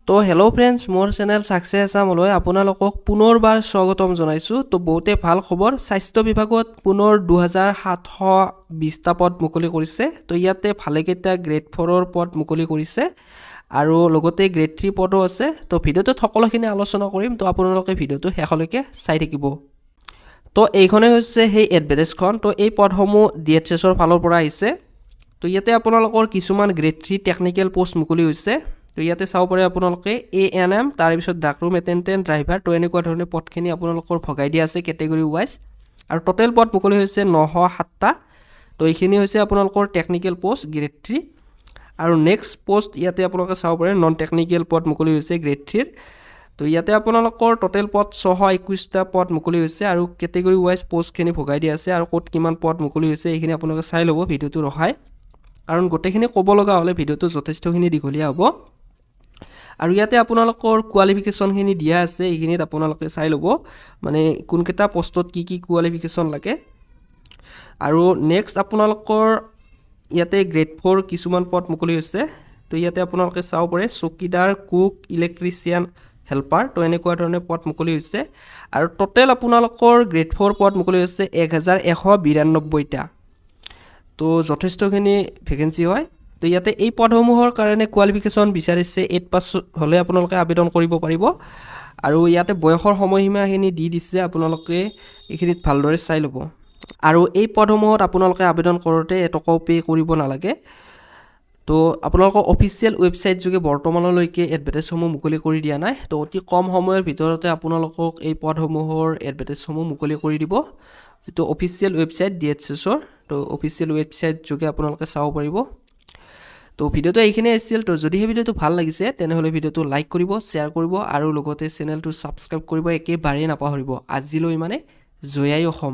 তো hello' friends, মোৰ channel success আছামলৈ আপোনালোকক পুনৰবাৰ স্বাগতম জনাইছোঁ। তো বহুতে ভাল খবৰ, স্বাস্থ্য বিভাগত পুনৰ 2720টা পদ মুকলি কৰিছে। তো ইয়াতে ভালেকেইটা গ্ৰেড 4ৰ পদ মুকলি কৰিছে আৰু লগতে গ্ৰেড 3 পদো আছে। তো ভিডিঅ'টোত সকলোখিনি আলোচনা কৰিম, তো আপোনালোকে ভিডিঅ'টো শেষলৈকে চাই থাকিব। তো এইখনেই হৈছে সেই এডভাৰটাইজখন। তো এই পদসমূহ DHSৰ ফালৰ পৰা আহিছে। তো ইয়াতে আপোনালোকৰ কিছুমান গ্ৰেড 3 টেকনিকেল পোষ্ট মুকলি হৈছে। তো ইয়াতে চাব পাৰে আপোনালোকে ANM, তাৰপিছত ডাকৰুম এটেণ্ডেণ্ট, ড্ৰাইভাৰ, তো এনেকুৱা ধৰণে পদখিনি আপোনালোকৰ ভগাই দিয়া আছে কেটেগৰী ৱাইজ। আৰু টোটেল পদ মুকলি হৈছে 907টা। তো এইখিনি হৈছে আপোনালোকৰ টেকনিকেল পোষ্ট গ্ৰেড 3। আৰু নেক্সট পোষ্ট ইয়াতে আপোনালোকে চাব পাৰে নন টেকনিকেল পদ মুকলি হৈছে গ্ৰেড 3ৰ। তো ইয়াতে আপোনালোকৰ টোটেল পদ 621টা পদ মুকলি হৈছে আৰু কেটেগৰী ৱাইজ পোষ্টখিনি ভগাই দিয়া আছে। আৰু ক'ত কিমান পদ মুকলি হৈছে এইখিনি আপোনালোকে চাই ল'ব ভিডিঅ'টো ৰখাই, কাৰণ গোটেইখিনি ক'ব লগা হ'লে ভিডিঅ'টো যথেষ্টখিনি দীঘলীয়া হ'ব। আৰু ইয়াতে আপোনালোকৰ কোৱালিফিকেশ্যনখিনি দিয়া আছে, এইখিনিত আপোনালোকে চাই ল'ব, মানে কোনকেইটা পোষ্টত কি কি কোৱালিফিকেশ্যন লাগে। আৰু নেক্সট আপোনালোকৰ ইয়াতে গ্ৰেড 4 কিছুমান পদ মুকলি হৈছে। তো ইয়াতে আপোনালোকে চাব পাৰে চকীদাৰ, কুক, ইলেক্ট্ৰিচিয়ান, হেল্পাৰ, তো এনেকুৱা ধৰণে পদ মুকলি হৈছে। আৰু টোটেল আপোনালোকৰ গ্ৰেড 4 পদ মুকলি হৈছে 1192টা। তো যথেষ্টখিনি ভেকেঞ্চি হয়। তো ইয়াতে এই পদসমূহৰ কাৰণে কোৱালিফিকেশ্যন বিচাৰিছে 8 পাছ হ'লে আপোনালোকে আবেদন কৰিব পাৰিব। আৰু ইয়াতে বয়সৰ সময়সীমাখিনি দি দিছে, আপোনালোকে এইখিনিত ভালদৰে চাই ল'ব। আৰু এই পদসমূহত আপোনালোকে আবেদন কৰোঁতে এটকাও পে' কৰিব নালাগে। তো আপোনালোকৰ অফিচিয়েল ৱেবছাইট যোগে বৰ্তমানলৈকে এডভাৰটাইজসমূহ মুকলি কৰি দিয়া নাই। তো অতি কম সময়ৰ ভিতৰতে আপোনালোকক এই পদসমূহৰ এডভাৰটাইজসমূহ মুকলি কৰি দিব, যিটো অফিচিয়েল ৱেবছাইট DHSৰ। তো অফিচিয়েল ৱেবছাইট যোগে আপোনালোকে চাব পাৰিব। তো ভিডিঅ'টো এইখিনিয়ে আছিল। তো যদিহে ভিডিঅ'টো ভাল লাগিছে তেনেহ'লে ভিডিঅ'টো লাইক কৰিব, শ্বেয়াৰ কৰিব আৰু লগতে চেনেলটো ছাবস্ক্ৰাইব কৰিব একেবাৰেই নাপাহৰিব। আজিলৈ মানে জয় আই অসম।